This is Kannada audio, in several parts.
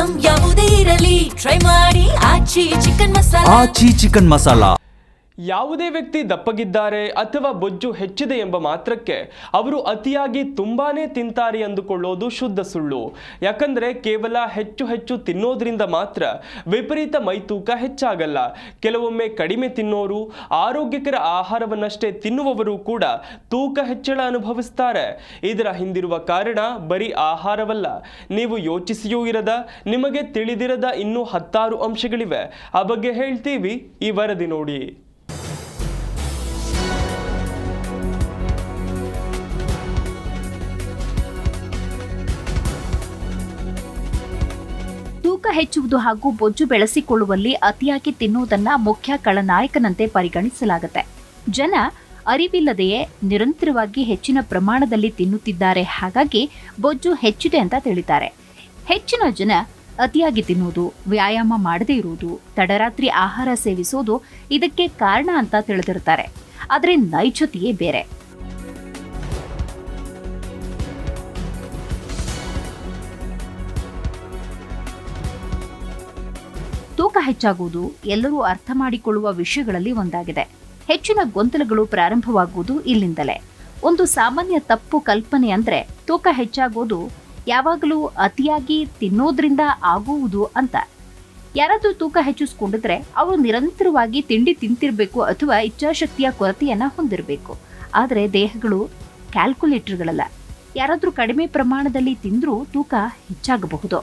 ಐಟಂ ಯಾವುದೇ ಇರಲಿ ಟ್ರೈ ಮಾಡಿ ಆಚಿ ಚಿಕನ್ ಮಸಾಲಾ. ಆಚಿ ಚಿಕನ್ ಮಸಾಲಾ. ಯಾವುದೇ ವ್ಯಕ್ತಿ ದಪ್ಪಗಿದ್ದಾರೆ ಅಥವಾ ಬೊಜ್ಜು ಹೆಚ್ಚಿದೆ ಎಂಬ ಮಾತ್ರಕ್ಕೆ ಅವರು ಅತಿಯಾಗಿ ತುಂಬಾನೇ ತಿಂತಾರೆ ಎಂದುಕೊಳ್ಳೋದು ಶುದ್ಧ ಸುಳ್ಳು. ಯಾಕಂದ್ರೆ ಕೇವಲ ಹೆಚ್ಚು ತಿನ್ನೋದ್ರಿಂದ ಮಾತ್ರ ವಿಪರೀತ ಮೈತೂಕ ಹೆಚ್ಚಾಗಲ್ಲ. ಕೆಲವೊಮ್ಮೆ ಕಡಿಮೆ ತಿನ್ನೋರು, ಆರೋಗ್ಯಕರ ಆಹಾರವನ್ನಷ್ಟೇ ತಿನ್ನುವವರು ಕೂಡ ತೂಕ ಹೆಚ್ಚಳ ಅನುಭವಿಸ್ತಾರೆ. ಇದರ ಹಿಂದಿರುವ ಕಾರಣ ಬರೀ ಆಹಾರವಲ್ಲ, ನೀವು ಯೋಚಿಸಿಯೂ ಇರದ, ನಿಮಗೆ ತಿಳಿದಿರದ ಇನ್ನೂ 10 ಅಂಶಗಳಿವೆ. ಆ ಬಗ್ಗೆ ಹೇಳ್ತೀವಿ, ಈ ವರದಿ ನೋಡಿ. ತೂಕ ಹೆಚ್ಚುವುದು ಹಾಗೂ ಬೊಜ್ಜು ಬೆಳೆಸಿಕೊಳ್ಳುವಲ್ಲಿ ಅತಿಯಾಗಿ ತಿನ್ನುವುದನ್ನ ಮುಖ್ಯ ಖಳನಾಯಕನಂತೆ ಪರಿಗಣಿಸಲಾಗುತ್ತೆ. ಜನ ಅರಿವಿಲ್ಲದೆಯೇ ನಿರಂತರವಾಗಿ ಹೆಚ್ಚಿನ ಪ್ರಮಾಣದಲ್ಲಿ ತಿನ್ನುತ್ತಿದ್ದಾರೆ, ಹಾಗಾಗಿ ಬೊಜ್ಜು ಹೆಚ್ಚಿದೆ ಅಂತ ತಿಳಿತಾರೆ. ಹೆಚ್ಚಿನ ಜನ ಅತಿಯಾಗಿ ತಿನ್ನುವುದು, ವ್ಯಾಯಾಮ ಮಾಡದೇ ಇರುವುದು, ತಡರಾತ್ರಿ ಆಹಾರ ಸೇವಿಸುವುದು ಇದಕ್ಕೆ ಕಾರಣ ಅಂತ ತಿಳಿದಿರ್ತಾರೆ. ಆದರೆ ನೈಜತೆಯೇ ಬೇರೆ. ತೂಕ ಹೆಚ್ಚಾಗುವುದು ಎಲ್ಲರೂ ಅರ್ಥ ಮಾಡಿಕೊಳ್ಳುವ ವಿಷಯಗಳಲ್ಲಿ ಒಂದಾಗಿದೆ. ಹೆಚ್ಚಿನ ಗೊಂದಲಗಳು ಪ್ರಾರಂಭವಾಗುವುದು ಇಲ್ಲಿಂದಲೇ. ಒಂದು ಸಾಮಾನ್ಯ ತಪ್ಪು ಕಲ್ಪನೆ ಅಂದ್ರೆ ತೂಕ ಹೆಚ್ಚಾಗೋದು ಯಾವಾಗಲೂ ಅತಿಯಾಗಿ ತಿನ್ನೋದ್ರಿಂದ ಆಗುವುದು ಅಂತ. ಯಾರಾದ್ರೂ ತೂಕ ಹೆಚ್ಚಿಸ್ಕೊಂಡಿದ್ರೆ ಅವರು ನಿರಂತರವಾಗಿ ತಿಂಡಿ ತಿಂತಿರ್ಬೇಕು ಅಥವಾ ಇಚ್ಛಾಶಕ್ತಿಯ ಕೊರತೆಯನ್ನ ಹೊಂದಿರಬೇಕು. ಆದರೆ ದೇಹಗಳು ಕ್ಯಾಲ್ಕುಲೇಟರ್ಗಳಲ್ಲ. ಯಾರಾದ್ರೂ ಕಡಿಮೆ ಪ್ರಮಾಣದಲ್ಲಿ ತಿಂದ್ರೂ ತೂಕ ಹೆಚ್ಚಾಗಬಹುದು.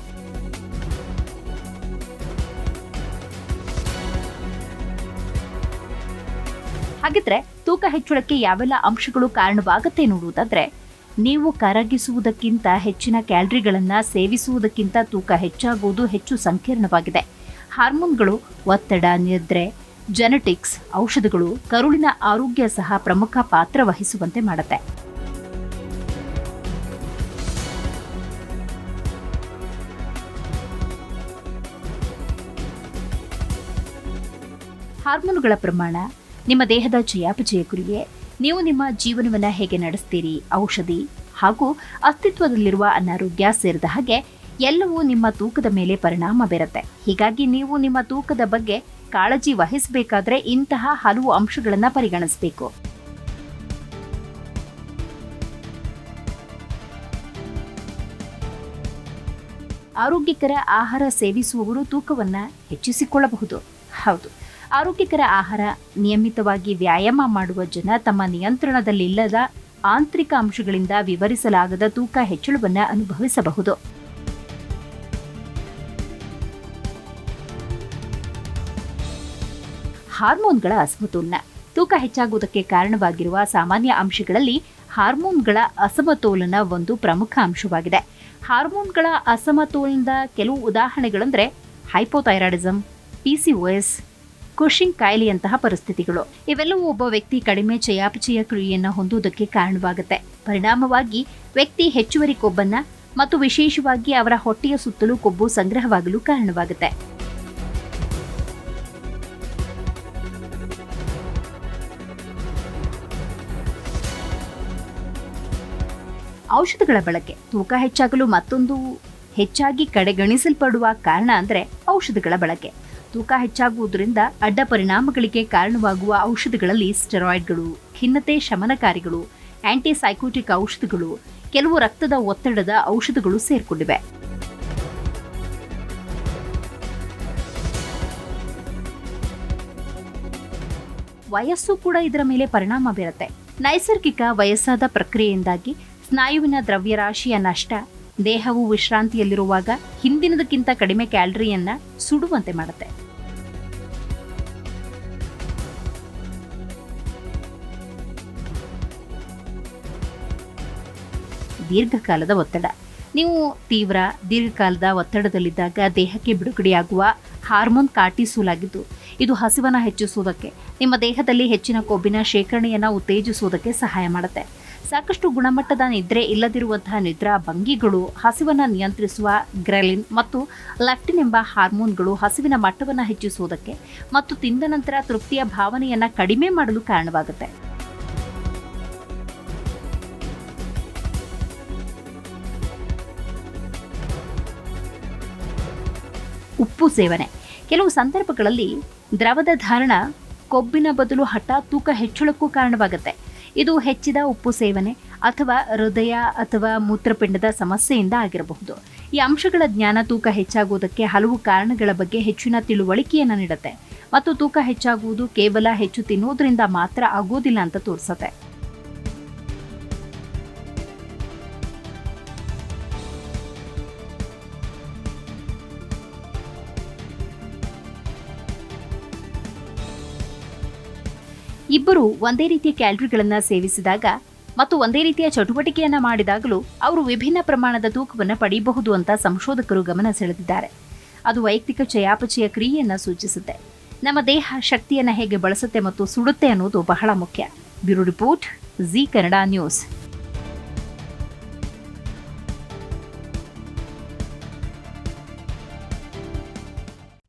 ಹಾಗಿದ್ರೆ ತೂಕ ಹೆಚ್ಚಳಕ್ಕೆ ಯಾವೆಲ್ಲ ಅಂಶಗಳು ಕಾರಣವಾಗುತ್ತೆ ನೋಡುವುದಾದ್ರೆ, ನೀವು ಕರಗಿಸುವುದಕ್ಕಿಂತ ಹೆಚ್ಚಿನ ಕ್ಯಾಲರಿಗಳನ್ನ ಸೇವಿಸುವುದಕ್ಕಿಂತ ತೂಕ ಹೆಚ್ಚಾಗುವುದು ಹೆಚ್ಚು ಸಂಕೀರ್ಣವಾಗಿದೆ. ಹಾರ್ಮೋನ್ಗಳು, ಒತ್ತಡ, ನಿದ್ರೆ, ಜೆನೆಟಿಕ್ಸ್, ಔಷಧಗಳು, ಕರುಳಿನ ಆರೋಗ್ಯ ಸಹ ಪ್ರಮುಖ ಪಾತ್ರ ವಹಿಸುವಂತೆ ಮಾಡುತ್ತೆ. ಹಾರ್ಮೋನುಗಳ ಪ್ರಮಾಣ, ನಿಮ್ಮ ದೇಹದ ಚಯಾಪಚಯ ಕ್ರಿಯೆ, ನೀವು ನಿಮ್ಮ ಜೀವನವನ್ನ ಹೇಗೆ ನಡೆಸ್ತೀರಿ, ಔಷಧಿ ಹಾಗೂ ಅಸ್ತಿತ್ವದಲ್ಲಿರುವ ಅನಾರೋಗ್ಯ ಸೇರಿದ ಹಾಗೆ ಎಲ್ಲವೂ ನಿಮ್ಮ ತೂಕದ ಮೇಲೆ ಪರಿಣಾಮ ಬೀರುತ್ತೆ. ಹೀಗಾಗಿ ನೀವು ನಿಮ್ಮ ತೂಕದ ಬಗ್ಗೆ ಕಾಳಜಿ ವಹಿಸಬೇಕಾದ್ರೆ ಇಂತಹ ಹಲವು ಅಂಶಗಳನ್ನ ಪರಿಗಣಿಸಬೇಕು. ಆರೋಗ್ಯಕರ ಆಹಾರ ಸೇವಿಸುವವರು ತೂಕವನ್ನ ಹೆಚ್ಚಿಸಿಕೊಳ್ಳಬಹುದು. ಹೌದು, ಆರೋಗ್ಯಕರ ಆಹಾರ, ನಿಯಮಿತವಾಗಿ ವ್ಯಾಯಾಮ ಮಾಡುವ ಜನ ತಮ್ಮ ನಿಯಂತ್ರಣದಲ್ಲಿಲ್ಲದ ಆಂತರಿಕ ಅಂಶಗಳಿಂದ ವಿವರಿಸಲಾಗದ ತೂಕ ಹೆಚ್ಚಳವನ್ನು ಅನುಭವಿಸಬಹುದು. ಹಾರ್ಮೋನ್ಗಳ ಅಸಮತೋಲನ. ತೂಕ ಹೆಚ್ಚಾಗುವುದಕ್ಕೆ ಕಾರಣವಾಗಿರುವ ಸಾಮಾನ್ಯ ಅಂಶಗಳಲ್ಲಿ ಹಾರ್ಮೋನ್ಗಳ ಅಸಮತೋಲನ ಒಂದು ಪ್ರಮುಖ ಅಂಶವಾಗಿದೆ. ಹಾರ್ಮೋನ್ಗಳ ಅಸಮತೋಲನದ ಕೆಲವು ಉದಾಹರಣೆಗಳೆಂದರೆ ಹೈಪೋಥೈರಾಯ್ಡಿಸಮ್, PCOS, ಕುಶಿಂಗ್ ಕಾಯಿಲೆಯಂತಹ ಪರಿಸ್ಥಿತಿಗಳು. ಇವೆಲ್ಲವೂ ಒಬ್ಬ ವ್ಯಕ್ತಿ ಕಡಿಮೆ ಚಯಾಪಚಯ ಕ್ರಿಯೆಯನ್ನು ಹೊಂದುವುದಕ್ಕೆ ಕಾರಣವಾಗುತ್ತೆ. ಪರಿಣಾಮವಾಗಿ ವ್ಯಕ್ತಿ ಹೆಚ್ಚುವರಿ ಕೊಬ್ಬನ್ನ ಮತ್ತು ವಿಶೇಷವಾಗಿ ಅವರ ಹೊಟ್ಟೆಯ ಸುತ್ತಲೂ ಕೊಬ್ಬು ಸಂಗ್ರಹವಾಗಲು ಕಾರಣವಾಗುತ್ತೆ. ಔಷಧಗಳ ಬಳಕೆ. ತೂಕ ಹೆಚ್ಚಾಗಲು ಮತ್ತೊಂದು ಹೆಚ್ಚಾಗಿ ಕಡೆಗಣಿಸಲ್ಪಡುವ ಕಾರಣ ಅಂದರೆ ಔಷಧಗಳ ಬಳಕೆ. ತೂಕ ಹೆಚ್ಚಾಗುವುದರಿಂದ ಅಡ್ಡ ಪರಿಣಾಮಗಳಿಗೆ ಕಾರಣವಾಗುವ ಔಷಧಗಳಲ್ಲಿ ಸ್ಟೆರಾಯ್ಡ್ಗಳು, ಖಿನ್ನತೆ ಶಮನಕಾರಿಗಳು, ಆಂಟಿಸೈಕೋಟಿಕ್ ಔಷಧಗಳು, ಕೆಲವು ರಕ್ತದ ಒತ್ತಡದ ಔಷಧಗಳು ಸೇರ್ಕೊಂಡಿವೆ. ವಯಸ್ಸು ಕೂಡ ಇದರ ಮೇಲೆ ಪರಿಣಾಮ ಬೀರುತ್ತೆ. ನೈಸರ್ಗಿಕ ವಯಸ್ಸಾದ ಪ್ರಕ್ರಿಯೆಯಿಂದಾಗಿ ಸ್ನಾಯುವಿನ ದ್ರವ್ಯರಾಶಿಯ ನಷ್ಟ ದೇಹವು ವಿಶ್ರಾಂತಿಯಲ್ಲಿರುವಾಗ ಹಿಂದಿನದಕ್ಕಿಂತ ಕಡಿಮೆ ಕ್ಯಾಲರಿಯನ್ನ ಸುಡುವಂತೆ ಮಾಡುತ್ತೆ. ದೀರ್ಘಕಾಲದ ಒತ್ತಡ. ನೀವು ತೀವ್ರ ದೀರ್ಘಕಾಲದ ಒತ್ತಡದಲ್ಲಿದ್ದಾಗ ದೇಹಕ್ಕೆ ಬಿಡುಗಡೆಯಾಗುವ ಹಾರ್ಮೋನ್ ಕಾರ್ಟಿಸೋಲ್ ಆಗಿದ್ದು, ಇದು ಹಸಿವನ್ನ ಹೆಚ್ಚಿಸುವುದಕ್ಕೆ, ನಿಮ್ಮ ದೇಹದಲ್ಲಿ ಹೆಚ್ಚಿನ ಕೊಬ್ಬಿನ ಶೇಖರಣೆಯನ್ನು ಉತ್ತೇಜಿಸುವುದಕ್ಕೆ ಸಹಾಯ ಮಾಡುತ್ತೆ. ಸಾಕಷ್ಟು ಗುಣಮಟ್ಟದ ನಿದ್ರೆ ಇಲ್ಲದಿರುವಂತಹ ನಿದ್ರಾ ಭಂಗಿಗಳು ಹಸಿವನ್ನ ನಿಯಂತ್ರಿಸುವ ಗ್ರೆಲಿನ್ ಮತ್ತು ಲೆಪ್ಟಿನ್ ಎಂಬ ಹಾರ್ಮೋನ್ಗಳು ಹಸಿವಿನ ಮಟ್ಟವನ್ನು ಹೆಚ್ಚಿಸುವುದಕ್ಕೆ ಮತ್ತು ತಿಂದ ನಂತರ ತೃಪ್ತಿಯ ಭಾವನೆಯನ್ನ ಕಡಿಮೆ ಮಾಡಲು ಕಾರಣವಾಗುತ್ತೆ. ಉಪ್ಪು ಸೇವನೆ. ಕೆಲವು ಸಂದರ್ಭಗಳಲ್ಲಿ ದ್ರವದ ಧಾರಣ ಕೊಬ್ಬಿನ ಬದಲು ಹಠಾತ್ ತೂಕ ಹೆಚ್ಚಳಕ್ಕೂ ಕಾರಣವಾಗುತ್ತೆ. ಇದು ಹೆಚ್ಚಿದ ಉಪ್ಪು ಸೇವನೆ ಅಥವಾ ಹೃದಯ ಅಥವಾ ಮೂತ್ರಪಿಂಡದ ಸಮಸ್ಯೆಯಿಂದ ಆಗಿರಬಹುದು. ಈ ಅಂಶಗಳ ಜ್ಞಾನ ತೂಕ ಹೆಚ್ಚಾಗುವುದಕ್ಕೆ ಹಲವು ಕಾರಣಗಳ ಬಗ್ಗೆ ಹೆಚ್ಚಿನ ತಿಳುವಳಿಕೆಯನ್ನು ನೀಡುತ್ತೆ ಮತ್ತು ತೂಕ ಹೆಚ್ಚಾಗುವುದು ಕೇವಲ ಹೆಚ್ಚು ತಿನ್ನೋದ್ರಿಂದ ಮಾತ್ರ ಆಗೋದಿಲ್ಲ ಅಂತ ತೋರಿಸುತ್ತೆ. ಇಬ್ಬರು ಒಂದೇ ರೀತಿಯ ಕ್ಯಾಲರಿಗಳನ್ನು ಸೇವಿಸಿದಾಗ ಮತ್ತು ಒಂದೇ ರೀತಿಯ ಚಟುವಟಿಕೆಯನ್ನ ಮಾಡಿದಾಗಲೂ ಅವರು ವಿಭಿನ್ನ ಪ್ರಮಾಣದ ತೂಕವನ್ನು ಪಡೆಯಬಹುದು ಅಂತ ಸಂಶೋಧಕರು ಗಮನ ಸೆಳೆದಿದ್ದಾರೆ. ಅದು ವೈಯಕ್ತಿಕ ಚಯಾಪಚಯ ಕ್ರಿಯೆಯನ್ನು ಸೂಚಿಸುತ್ತೆ. ನಮ್ಮ ದೇಹ ಶಕ್ತಿಯನ್ನು ಹೇಗೆ ಬಳಸುತ್ತೆ ಮತ್ತು ಸುಡುತ್ತೆ ಅನ್ನೋದು ಬಹಳ ಮುಖ್ಯ. Bureau report, G Kannada news.